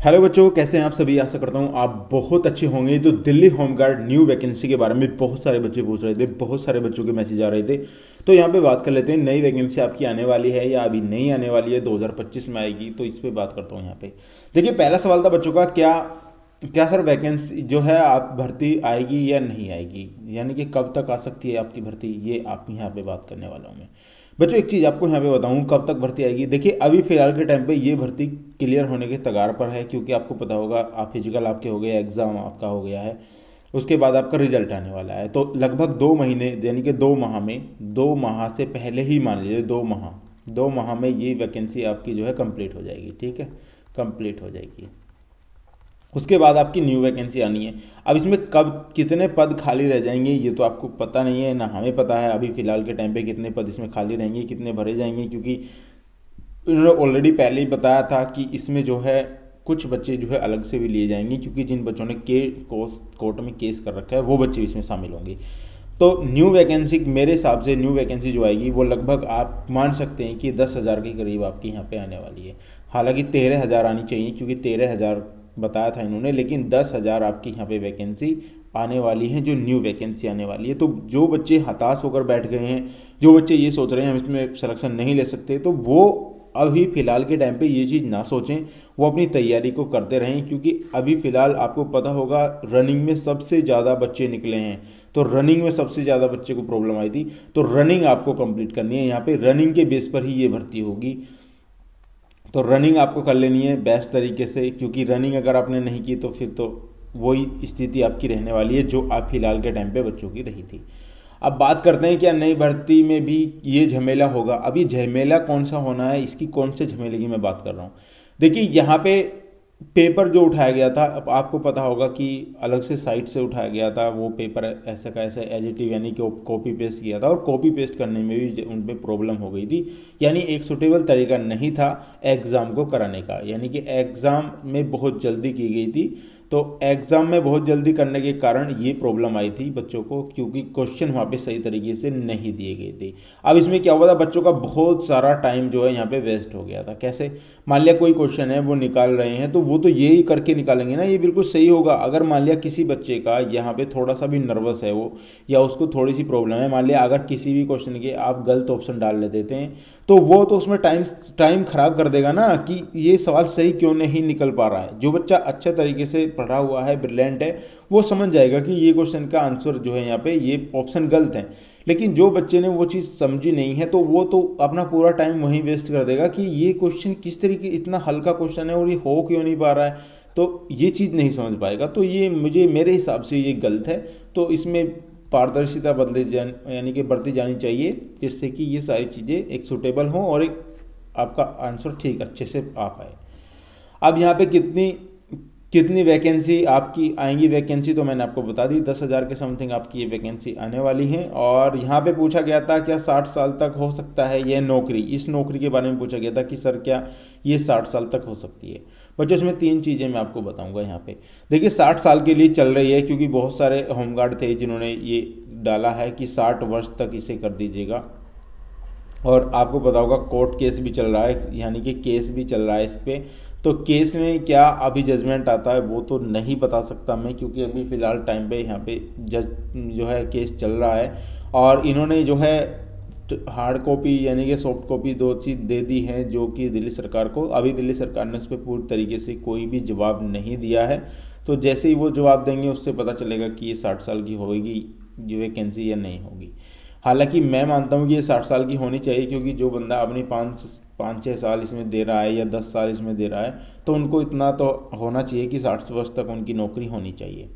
Hello बच्चों, कैसे हैं आप सभी। आशा करता हूँ आप बहुत अच्छे होंगे। तो दिल्ली होमगार्ड न्यू वैकेंसी के बारे में बहुत सारे बच्चे पूछ रहे थे, बहुत सारे बच्चों के मैसेज आ रहे थे। तो यहाँ पे बात कर लेते हैं, नई वैकेंसी आपकी आने वाली है या अभी नहीं आने वाली है, 2025 में आएगी। तो इस पे बात करता हूँ यहाँ पे। देखिए, पहला सवाल था बच्चों का, क्या क्या सर वैकेंसी जो है आप भर्ती आएगी या नहीं आएगी, यानी कि कब तक आ सकती है आपकी भर्ती, ये आप यहाँ पे बात करने वाला हूँ मैं। बच्चों एक चीज़ आपको यहाँ पे बताऊँ कब तक भर्ती आएगी। देखिए, अभी फिलहाल के टाइम पे ये भर्ती क्लियर होने के कगार पर है, क्योंकि आपको पता होगा आप फिजिकल आपके हो गए, एग्ज़ाम आपका हो गया है, उसके बाद आपका रिजल्ट आने वाला है। तो लगभग 2 महीने यानी कि 2 माह में, 2 माह से पहले ही मान लीजिए 2 माह में ये वैकेंसी आपकी जो है कंप्लीट हो जाएगी। ठीक है, कंप्लीट हो जाएगी। उसके बाद आपकी न्यू वैकेंसी आनी है। अब इसमें कब कितने पद खाली रह जाएंगे ये तो आपको पता नहीं है, ना हमें पता है अभी फ़िलहाल के टाइम पे कितने पद इसमें खाली रहेंगे, कितने भरे जाएंगे, क्योंकि उन्होंने ऑलरेडी पहले ही बताया था कि इसमें जो है कुछ बच्चे जो है अलग से भी लिए जाएंगे, क्योंकि जिन बच्चों ने कोर्ट में केस कर रखा है वो बच्चे इसमें शामिल होंगे। तो न्यू वैकेंसी मेरे हिसाब से न्यू वैकेंसी जो आएगी वो लगभग आप मान सकते हैं कि 10,000 के करीब आपकी यहाँ पे आने वाली है। हालांकि 13,000 आनी चाहिए, क्योंकि 13,000 बताया था इन्होंने, लेकिन 10,000 आपकी यहाँ पे वैकेंसी आने वाली है, जो न्यू वैकेंसी आने वाली है। तो जो बच्चे हताश होकर बैठ गए हैं, जो बच्चे ये सोच रहे हैं हम इसमें सिलेक्शन नहीं ले सकते, तो वो अभी फ़िलहाल के टाइम पे ये चीज़ ना सोचें, वो अपनी तैयारी को करते रहें। क्योंकि अभी फ़िलहाल आपको पता होगा रनिंग में सबसे ज़्यादा बच्चे निकले हैं, तो रनिंग में सबसे ज़्यादा बच्चे को प्रॉब्लम आई थी। तो रनिंग आपको कंप्लीट करनी है, यहाँ पे रनिंग के बेस पर ही ये भर्ती होगी। तो रनिंग आपको कर लेनी है बेस्ट तरीके से, क्योंकि रनिंग अगर आपने नहीं की तो फिर तो वही स्थिति आपकी रहने वाली है जो आप फिलहाल के टाइम पे बच्चों की रही थी। अब बात करते हैं क्या नई भर्ती में भी ये झमेला होगा। अभी झमेला कौन सा होना है, इसकी कौन से झमेले की मैं बात कर रहा हूँ। देखिए, यहाँ पे पेपर जो उठाया गया था, अब आपको पता होगा कि अलग से साइट से उठाया गया था वो पेपर, ऐसा का ऐसा एज इट इज, यानी कि कॉपी पेस्ट किया था, और कॉपी पेस्ट करने में भी उन पर प्रॉब्लम हो गई थी। यानी एक सूटेबल तरीका नहीं था एग्ज़ाम को कराने का, यानी कि एग्ज़ाम में बहुत जल्दी की गई थी। तो एग्ज़ाम में बहुत जल्दी करने के कारण ये प्रॉब्लम आई थी बच्चों को, क्योंकि क्वेश्चन वहाँ पे सही तरीके से नहीं दिए गए थे। अब इसमें क्या हुआ था, बच्चों का बहुत सारा टाइम जो है यहाँ पे वेस्ट हो गया था। कैसे, मान लिया कोई क्वेश्चन है वो निकाल रहे हैं, तो वो तो यही करके निकालेंगे ना, ये बिल्कुल सही होगा। अगर मान लिया किसी बच्चे का यहाँ पे थोड़ा सा भी नर्वस है वो, या उसको थोड़ी सी प्रॉब्लम है, मान लिया अगर किसी भी क्वेश्चन के आप गलत ऑप्शन डाल देते हैं, तो वो तो उसमें टाइम खराब कर देगा ना, कि ये सवाल सही क्यों नहीं निकल पा रहा है। जो बच्चा अच्छे तरीके से पढ़ा हुआ है, ब्रिलियंट है, वो समझ जाएगा कि ये क्वेश्चन का आंसर जो है यहाँ पे ये ऑप्शन गलत है। लेकिन जो बच्चे ने वो चीज़ समझी नहीं है, तो वो तो अपना पूरा टाइम वहीं वेस्ट कर देगा कि ये क्वेश्चन किस तरीके, इतना हल्का क्वेश्चन है और ये हो क्यों नहीं पा रहा है, तो ये चीज़ नहीं समझ पाएगा। तो ये मेरे हिसाब से ये गलत है। तो इसमें पारदर्शिता यानी कि बढ़ती जानी चाहिए, जिससे कि ये सारी चीज़ें एक सूटेबल हों और एक आपका आंसर ठीक अच्छे से आ पाए। अब यहाँ पे कितनी कितनी वैकेंसी आपकी आएंगी, वैकेंसी तो मैंने आपको बता दी, 10,000 के समथिंग आपकी ये वैकेंसी आने वाली है। और यहाँ पे पूछा गया था क्या 60 साल तक हो सकता है ये नौकरी, इस नौकरी के बारे में पूछा गया था कि सर क्या ये 60 साल तक हो सकती है। बच्चों, इसमें 3 चीज़ें मैं आपको बताऊँगा यहाँ पे। देखिए, 60 साल के लिए चल रही है, क्योंकि बहुत सारे होमगार्ड थे जिन्होंने ये डाला है कि 60 वर्ष तक इसे कर दीजिएगा। और आपको पता होगा कोर्ट केस भी चल रहा है, यानी कि केस भी चल रहा है इस पर। तो केस में क्या अभी जजमेंट आता है वो तो नहीं बता सकता मैं, क्योंकि अभी फ़िलहाल टाइम पे यहाँ पे जज जो है केस चल रहा है। और इन्होंने जो है हार्ड कॉपी यानी कि सॉफ्ट कॉपी 2 चीज़ दे दी है, जो कि दिल्ली सरकार को। अभी दिल्ली सरकार ने उस पर पूरी तरीके से कोई भी जवाब नहीं दिया है। तो जैसे ही वो जवाब देंगे उससे पता चलेगा कि ये 60 साल की होगी ये वैकेंसी या नहीं होगी। हालांकि मैं मानता हूँ कि ये 60 साल की होनी चाहिए, क्योंकि जो बंदा अपनी 5-6 साल इसमें दे रहा है या 10 साल इसमें दे रहा है, तो उनको इतना तो होना चाहिए कि 60 वर्ष तक उनकी नौकरी होनी चाहिए।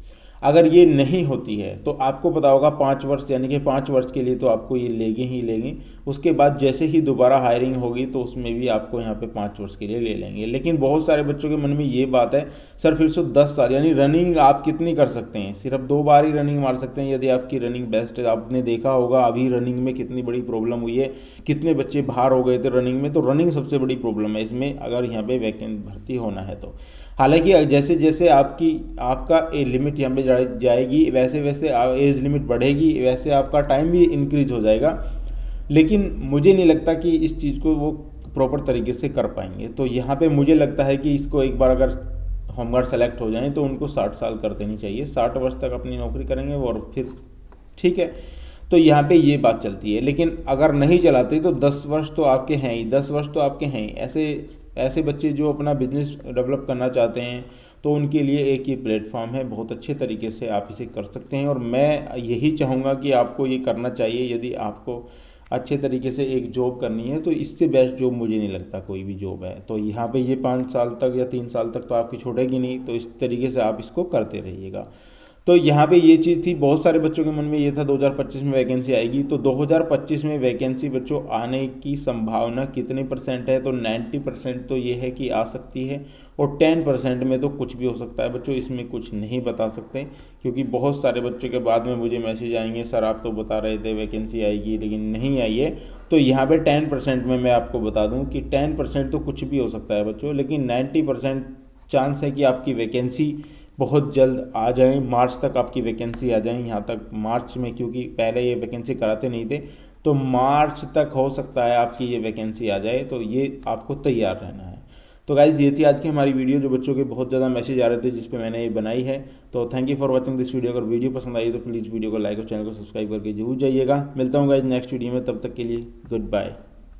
अगर ये नहीं होती है तो आपको पता होगा 5 वर्ष, यानी कि 5 वर्ष के लिए तो आपको ये लेंगे ही लेंगे। उसके बाद जैसे ही दोबारा हायरिंग होगी तो उसमें भी आपको यहाँ पे 5 वर्ष के लिए ले लेंगे। लेकिन बहुत सारे बच्चों के मन में ये बात है, सर फिर से 10 साल, यानी रनिंग आप कितनी कर सकते हैं, सिर्फ 2 बार ही रनिंग मार सकते हैं यदि आपकी रनिंग बेस्ट है। आपने देखा होगा अभी रनिंग में कितनी बड़ी प्रॉब्लम हुई है, कितने बच्चे बाहर हो गए थे रनिंग में। तो रनिंग सबसे बड़ी प्रॉब्लम है इसमें, अगर यहाँ पे वैकेंट भर्ती होना है तो। हालांकि जैसे जैसे आपका एज लिमिट यहाँ पे जाएगी, वैसे वैसे एज लिमिट बढ़ेगी, वैसे आपका टाइम भी इंक्रीज हो जाएगा। लेकिन मुझे नहीं लगता कि इस चीज़ को वो प्रॉपर तरीके से कर पाएंगे। तो यहाँ पे मुझे लगता है कि इसको एक बार अगर होमगार्ड सेलेक्ट हो जाएं तो उनको 60 साल कर देनी चाहिए, 60 वर्ष तक अपनी नौकरी करेंगे वो, और फिर ठीक है। तो यहाँ पे ये बात चलती है। लेकिन अगर नहीं चलाते तो 10 वर्ष तो आपके हैं ही, 10 वर्ष तो आपके हैं ही। ऐसे बच्चे जो अपना बिजनेस डेवलप करना चाहते हैं तो उनके लिए एक ये प्लेटफॉर्म है, बहुत अच्छे तरीके से आप इसे कर सकते हैं। और मैं यही चाहूँगा कि आपको ये करना चाहिए। यदि आपको अच्छे तरीके से एक जॉब करनी है तो इससे बेस्ट जॉब मुझे नहीं लगता कोई भी जॉब है। तो यहाँ पे ये 5 साल तक या 3 साल तक तो आपकी छूटेगी नहीं, तो इस तरीके से आप इसको करते रहिएगा। तो यहाँ पे ये चीज़ थी, बहुत सारे बच्चों के मन में ये था 2025 में वैकेंसी आएगी। तो 2025 में वैकेंसी बच्चों आने की संभावना कितने % है, तो 90% तो ये है कि आ सकती है, और 10% में तो कुछ भी हो सकता है बच्चों, इसमें कुछ नहीं बता सकते। क्योंकि बहुत सारे बच्चों के बाद में मुझे मैसेज आएंगे, सर आप तो बता रहे थे वैकेंसी आएगी लेकिन नहीं आई है। तो यहाँ पे 10% में मैं आपको बता दूँ कि 10% तो कुछ भी हो सकता है बच्चों, लेकिन 90% चांस है कि आपकी वैकेंसी बहुत जल्द आ जाए, मार्च तक आपकी वैकेंसी आ जाए। यहाँ तक मार्च में, क्योंकि पहले ये वैकेंसी कराते नहीं थे, तो मार्च तक हो सकता है आपकी ये वैकेंसी आ जाए। तो ये आपको तैयार रहना है। तो गाइज़ ये थी आज की हमारी वीडियो, जो बच्चों के बहुत ज़्यादा मैसेज आ रहे थे जिस पे मैंने ये बनाई है। तो thank you for watching this video. अगर वीडियो पसंद आई तो प्लीज़ वीडियो को लाइक और चैनल को सब्सक्राइब करके जरूर जाइएगा। मिलता हूँ गाइज़ नेक्स्ट वीडियो में, तब तक के लिए गुड बाय।